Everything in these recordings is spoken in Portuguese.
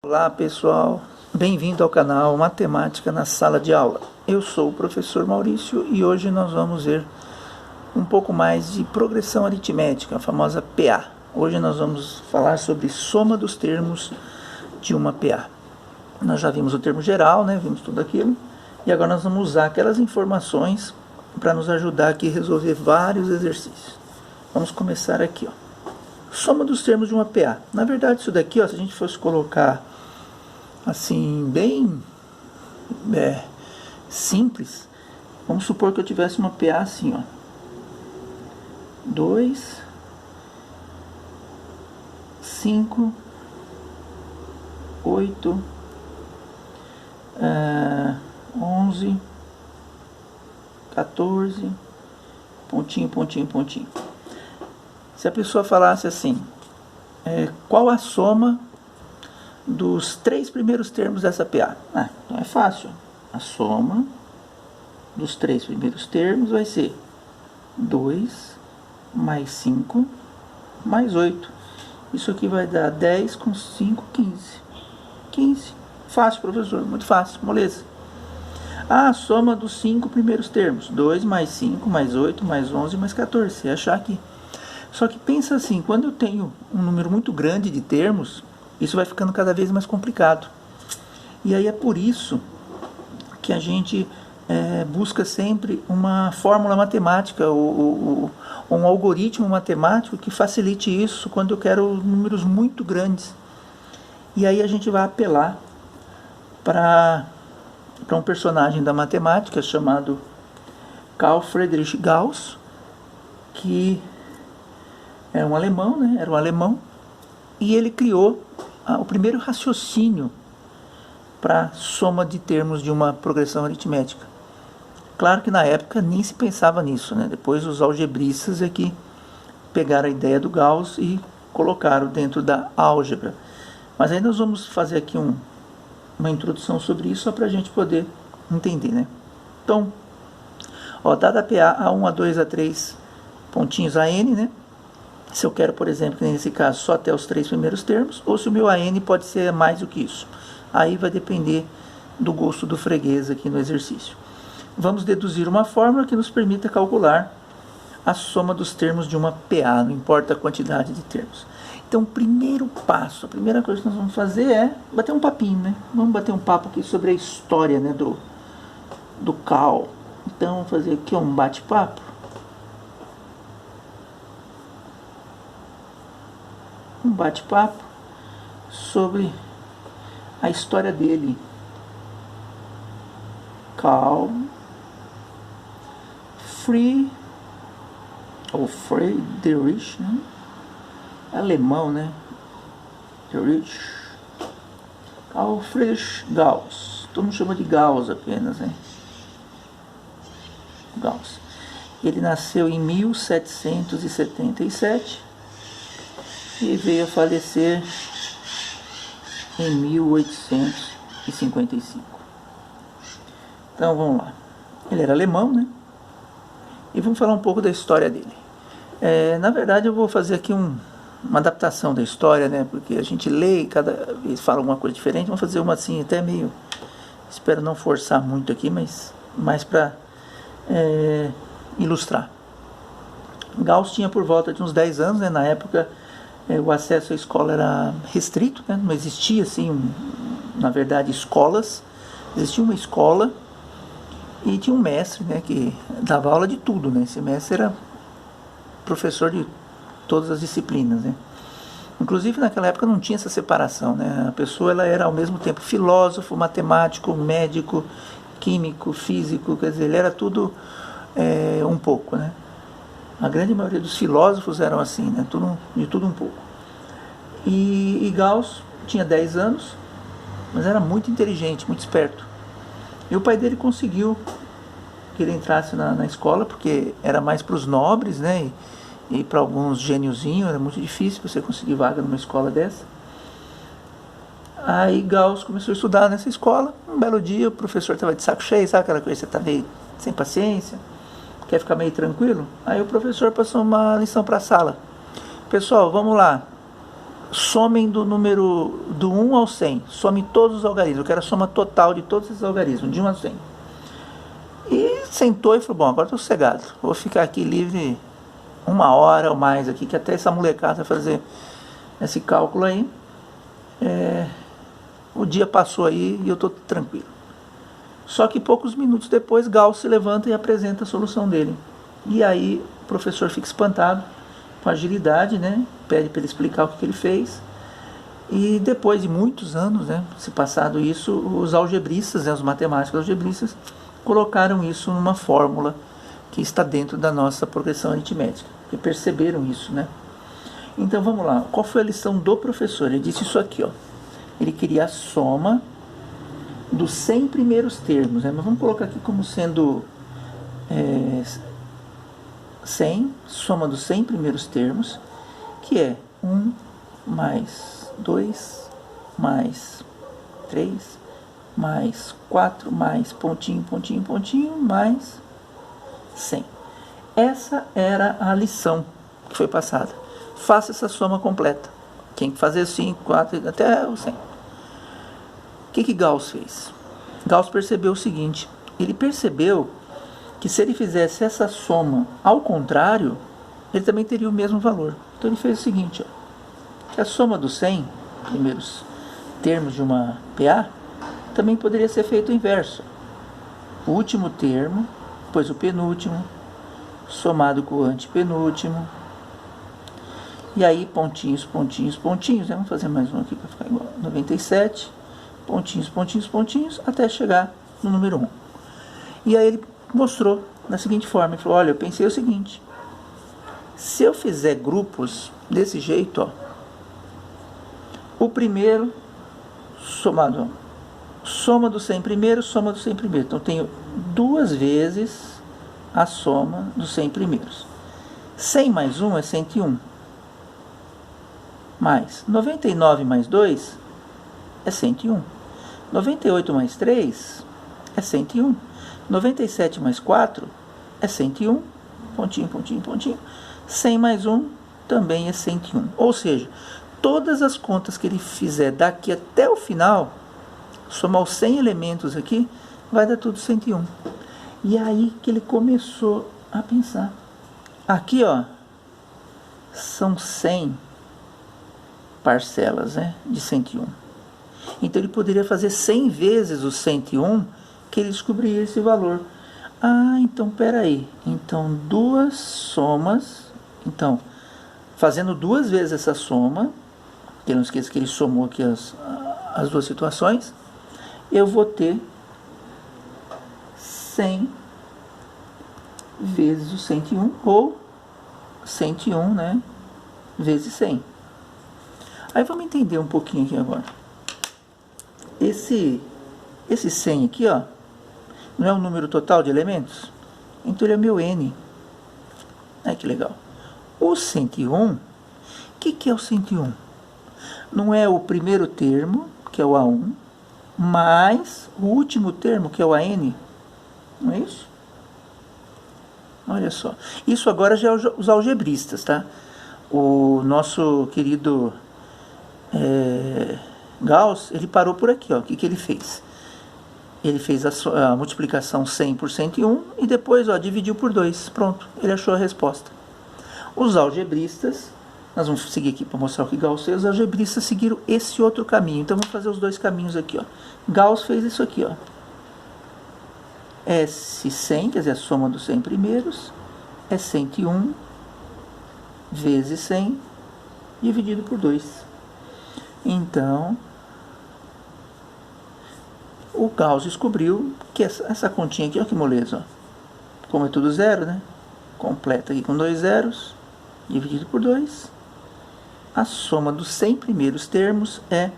Olá pessoal, bem-vindo ao canal Matemática na Sala de Aula. Eu sou o professor Maurício e hoje nós vamos ver um pouco mais de progressão aritmética, a famosa PA. Hoje nós vamos falar sobre soma dos termos de uma PA. Nós já vimos o termo geral, né? Vimos tudo aquilo, e agora nós vamos usar aquelas informações para nos ajudar aqui a resolver vários exercícios. Vamos começar aqui, ó. Soma dos termos de uma PA. Na verdade, isso daqui, ó, se a gente fosse colocar assim, bem simples, vamos supor que eu tivesse uma PA assim, ó. 2, 5, 8, 11, 14, pontinho, pontinho, pontinho. Se a pessoa falasse assim, qual a soma dos 3 primeiros termos dessa PA? Então é fácil. A soma dos 3 primeiros termos vai ser 2 mais 5 mais 8. Isso aqui vai dar 10 com 5, 15. 15. Fácil, professor, muito fácil, moleza. A soma dos 5 primeiros termos. 2 mais 5 mais 8 mais 11 mais 14. Você achar aqui. Só que pensa assim, quando eu tenho um número muito grande de termos, isso vai ficando cada vez mais complicado. E aí é por isso que a gente busca sempre uma fórmula matemática, ou um algoritmo matemático que facilite isso quando eu quero números muito grandes. E aí a gente vai apelar para um personagem da matemática chamado Carl Friedrich Gauss, que era um alemão, né? Era um alemão, e ele criou o primeiro raciocínio para soma de termos de uma progressão aritmética. Claro que na época nem se pensava nisso, né? Depois os algebristas é que pegaram a ideia do Gauss e colocaram dentro da álgebra. Mas aí nós vamos fazer aqui uma introdução sobre isso, só para a gente poder entender, né? Então, ó, dada a PA A1, A2, A3, pontinhos AN, né? Se eu quero, por exemplo, nesse caso, só até os 3 primeiros termos, ou se o meu AN pode ser mais do que isso. Aí vai depender do gosto do freguês aqui no exercício. Vamos deduzir uma fórmula que nos permita calcular a soma dos termos de uma PA, não importa a quantidade de termos. Então, primeiro passo, a primeira coisa que nós vamos fazer é bater um papinho, né? Vamos bater um papo aqui sobre a história, né, do Carl. Então, vamos fazer aqui um bate-papo. Um bate-papo sobre a história dele. Carl Friedrich, né? Alemão, né? Carl Friedrich Gauss. Todo mundo chama de Gauss apenas, né? Gauss. Ele nasceu em 1777 e veio a falecer em 1855. Então vamos lá. Ele era alemão, né? E vamos falar um pouco da história dele. Na verdade eu vou fazer aqui uma adaptação da história, né? Porque a gente lê e cada vez fala alguma coisa diferente. Vamos fazer uma assim até meio... Espero não forçar muito aqui, mas mais para ilustrar. Gauss tinha por volta de uns 10 anos, né? Na época o acesso à escola era restrito, né? Não existia assim, na verdade, escolas. Existia uma escola e tinha um mestre, né, que dava aula de tudo, né? Esse mestre era professor de todas as disciplinas, né? Inclusive naquela época não tinha essa separação, né? A pessoa ela era ao mesmo tempo filósofo, matemático, médico, químico, físico, quer dizer, ele era tudo um pouco, né? A grande maioria dos filósofos eram assim, né? De tudo um pouco. E Gauss tinha 10 anos, mas era muito inteligente, muito esperto. E o pai dele conseguiu que ele entrasse na escola, porque era mais para os nobres, né? E para alguns gêniozinhos, era muito difícil você conseguir vaga numa escola dessa. Aí Gauss começou a estudar nessa escola. Um belo dia o professor estava de saco cheio, sabe aquela coisa, você está meio sem paciência, quer ficar meio tranquilo? Aí o professor passou uma lição para a sala. Pessoal, vamos lá. somem do número do 1 ao 100, some todos os algarismos, eu quero a soma total de todos esses algarismos, de 1 a 100. E sentou e falou, bom, agora estou sossegado, vou ficar aqui livre 1 hora ou mais aqui, que até essa molecada fazer esse cálculo aí. O dia passou aí e eu estou tranquilo. Só que poucos minutos depois, Gauss se levanta e apresenta a solução dele. E aí o professor fica espantado, com agilidade, né? Pede para ele explicar o que ele fez. E depois de muitos anos, né, se passado isso, os algebristas, né, os matemáticos algebristas, colocaram isso numa fórmula que está dentro da nossa progressão aritmética, porque perceberam isso, né? Então vamos lá, qual foi a lição do professor? Ele disse isso aqui, ó. Ele queria a soma dos 100 primeiros termos, né? Mas vamos colocar aqui como sendo 100, soma dos 100 primeiros termos, que é 1 mais 2 mais 3 mais 4 mais pontinho, pontinho, pontinho, mais 100. Essa era a lição que foi passada. Faça essa soma completa. Tem que fazer 5, 4, até o 100. O que Gauss fez? Gauss percebeu o seguinte, ele percebeu que se ele fizesse essa soma ao contrário, ele também teria o mesmo valor. Então ele fez o seguinte, ó, que a soma dos 100 primeiros termos de uma PA também poderia ser feito o inverso. O último termo, depois o penúltimo, somado com o antepenúltimo, e aí pontinhos, pontinhos, pontinhos, né? Vamos fazer mais um aqui para ficar igual, 97, pontinhos, pontinhos, pontinhos, até chegar no número 1. E aí ele mostrou da seguinte forma, ele falou, olha, eu pensei o seguinte, se eu fizer grupos desse jeito, ó, o primeiro somado, soma dos 100 primeiros, soma dos 100 primeiros, então eu tenho 2 vezes a soma dos 100 primeiros. 100 mais 1 é 101, mais 99 mais 2 é 101, 98 mais 3 é 101, 97 mais 4 é 101, pontinho, pontinho, pontinho, 100 mais 1 também é 101, ou seja, todas as contas que ele fizer daqui até o final, somar os 100 elementos aqui, vai dar tudo 101. E aí que ele começou a pensar. Aqui, ó, são 100 parcelas, né, de 101. Então ele poderia fazer 100 vezes o 101 que ele descobriria esse valor. Ah, então peraí. Então 2 somas. Então, fazendo 2 vezes essa soma, que não esqueça que ele somou aqui as duas situações, eu vou ter 100 vezes o 101, ou 101, né, vezes 100. Aí vamos entender um pouquinho aqui agora. Esse 100 aqui, ó, não é o número total de elementos? Então ele é meu N. Ai, que legal. O 101, o que é o 101? Não é o primeiro termo, que é o A1, mais o último termo, que é o AN? Não é isso? Olha só. Isso agora já é os algebristas, tá? O nosso querido Gauss, ele parou por aqui, ó. O que ele fez? Ele fez a multiplicação 100 por 101 e depois, ó, dividiu por 2. Pronto, ele achou a resposta. Os algebristas, nós vamos seguir aqui para mostrar o que Gauss fez, os algebristas seguiram esse outro caminho. Então vamos fazer os dois caminhos aqui, ó. Gauss fez isso aqui, ó. S100, quer dizer, a soma dos 100 primeiros, é 101 vezes 100 dividido por 2. Então, o Gauss descobriu que essa continha aqui, ó, que moleza, ó. Como é tudo zero, né? Completa aqui com 2 zeros, dividido por 2. A soma dos 100 primeiros termos é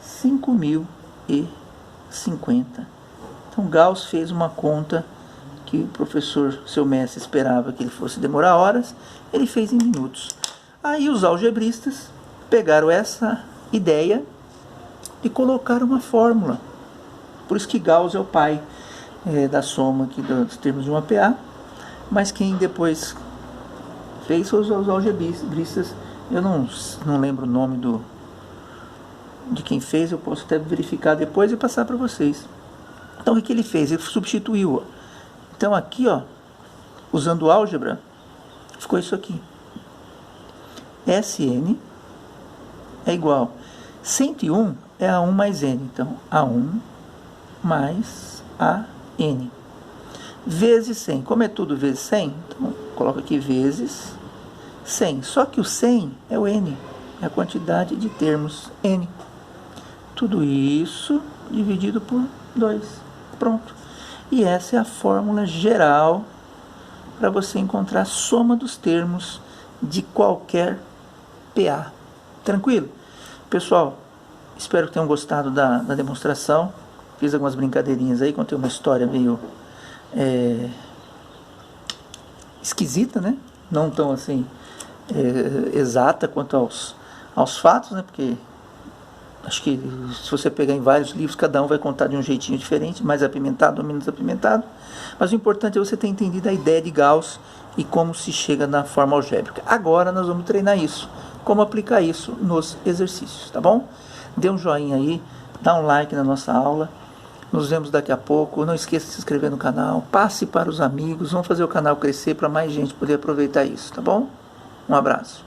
5.050. Então Gauss fez uma conta que o professor, seu mestre, esperava que ele fosse demorar horas, ele fez em minutos. Aí os algebristas pegaram essa ideia e colocaram uma fórmula. Por isso que Gauss é o pai da soma aqui dos termos de uma PA, mas quem depois fez foi os algebristas Eu não lembro o nome de quem fez, eu posso até verificar depois e passar para vocês. Então o que ele fez? Ele substituiu. Ó. Então aqui, ó, usando álgebra, ficou isso aqui. Sn é igual. 101 é A1 mais N. Então, A1 mais AN. Vezes 100. Como é tudo vezes 100, então coloco aqui vezes 100. Só que o 100 é o N. É a quantidade de termos N. Tudo isso dividido por 2. Pronto. E essa é a fórmula geral para você encontrar a soma dos termos de qualquer PA. Tranquilo? Pessoal, espero que tenham gostado da demonstração. Fiz algumas brincadeirinhas aí, contei uma história meio esquisita, né? Não tão assim exata quanto aos fatos, né? Porque acho que se você pegar em vários livros, cada um vai contar de um jeitinho diferente, mais apimentado ou menos apimentado. Mas o importante é você ter entendido a ideia de Gauss e como se chega na forma algébrica. Agora nós vamos treinar isso, como aplicar isso nos exercícios, tá bom? Dê um joinha aí, dá um like na nossa aula. Nos vemos daqui a pouco. Não esqueça de se inscrever no canal, passe para os amigos, vamos fazer o canal crescer para mais gente poder aproveitar isso, tá bom? Um abraço.